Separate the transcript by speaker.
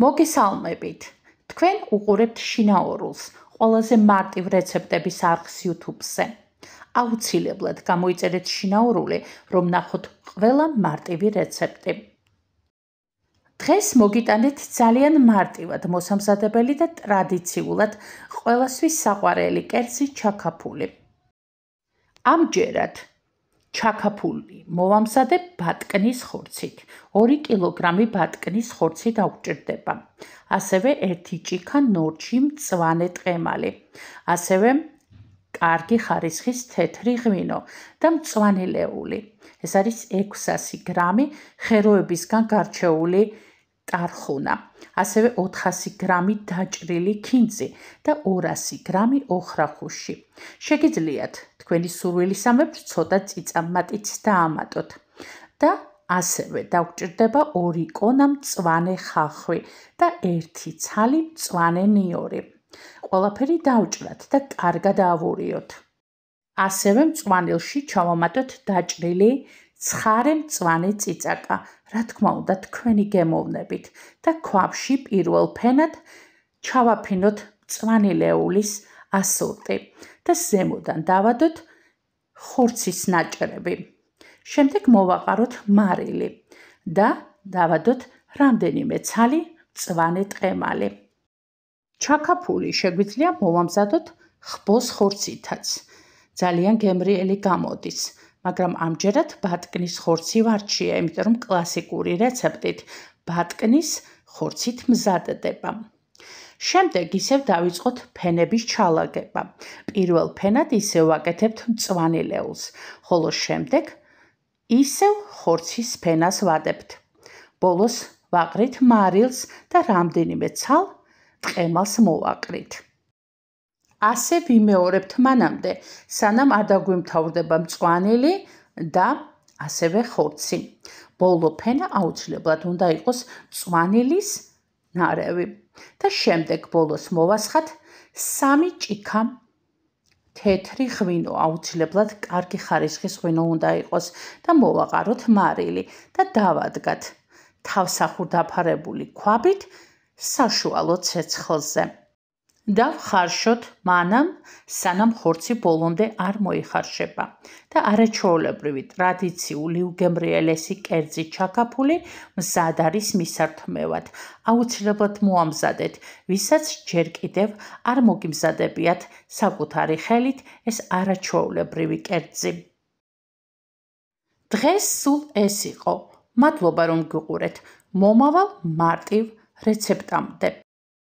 Speaker 1: მოგესალმებით. თქვენ უყურებთ შინაორულს, ყველაზე მარტივ რეცეპტების არხს YouTube-ზე. აუცილებლად გამოიწერეთ შინაორული, რომ ნახოთ ყველა მარტივი რეცეპტი. დღეს მოგიტანეთ ძალიან მარტივად მოსამზადებელი და ტრადიციულად ყველასთვის საყვარელი კერძი ჩაქაფული. ამჯერად ჩაქაფული მოვამზადებ ბატკნის ხორცით. 2 კილოგრამი ბატკნის ხორცი დაგვჭირდება. ასევე 1 ჭიქა ნორჩი მწვანე ტყემალი. ასევე კარგი ხარისხის თეთრი ღვინო და მწვანე ლეული. ეს არის 600 გრამი ხეროებისგან გარჩეული ტარხუნა. ასევე 400 გრამი დაჭრილი ქინძი და 200 გრამი ოხრახუში. შეგიძლიათ თქვენი სურვილისამებრ ცოტა წიწამატიც დაამატოთ. და ასევე დაგვჭირდება 2 კონა მწვანე ხახვი და 1 ცალი მწვანე ნიორი. ყველაფერი დავჭრათ და კარგად ავურიოთ. ასევე მწვანილში ჩავამატოთ დაჭრილი ცხარე მწვანე წიწაკა, რა თქმა უნდა თქვენი გემოვნებით და ქვაბში პირველ ფენად ჩავაფინოთ მწვანე ლეულის ასორტი და ზემოდან დავადოთ ხორცის ნაჭრები. შემდეგ მოვაყაროთ მარილი და დავადოთ რამდენიმე ცალი მწვანე ტყემალი. ჩაქაფული შეგვიძლია მოვამზადოთ ხბოს ხორცითაც. ძალიან გემრიელი გამოდის, მაგრამ ამჯერად ბატკნის ხორცი ვარჩია, იმიტომ რომ კლასიკური რეცეპტით ბატკნის ხორცით მზადდება. შემდეგ ისევ დავიწყოთ ფენების ჩალაგება. პირველ ფენად ისევ ვაკეთებთ მწვანე ლეულს, ხოლო შემდეგ ისევ ხორცის ფენას ვადებთ. ბოლოს ვაყრით მარილს და რამდენიმე ცალ ტყემალს მოვაყრით. ასე ვიმეორებთ მანამდე, სანამ არ დაგვიმთავრდება მწვანილი და ასევე ხორცი. ბოლო ფენა აუცილებლად უნდა იყოს მწვანილის ნარევი და შემდეგ ბოლოს მოვასხათ 3 ჭიქა თეთრი ღვინო, აუცილებლად კარგი ხარისხის ღვინო უნდა იყოს და მოვაყაროთ მარილი და დავადგათ თავსახურ დაფარებული ქვაბით საშუალო ცეცხლზე. და ვხარშოთ მანამ, სანამ ხორცი ბოლომდე არ მოიხარშება და არაჩვეულებრივი ტრადიციული უგემრიელესი კერძი ჩაქაფული მზად არის მისართმევად. აუცილებლად მოამზადეთ, ვისაც ჯერ კიდევ არ მოგიმზადებიათ საკუთარი ხელით ეს არაჩვეულებრივი კერძი. დღეს სულ ეს იყო. მადლობა რომ გიყურეთ. მომავალ მარტივ რეცეპტამდე.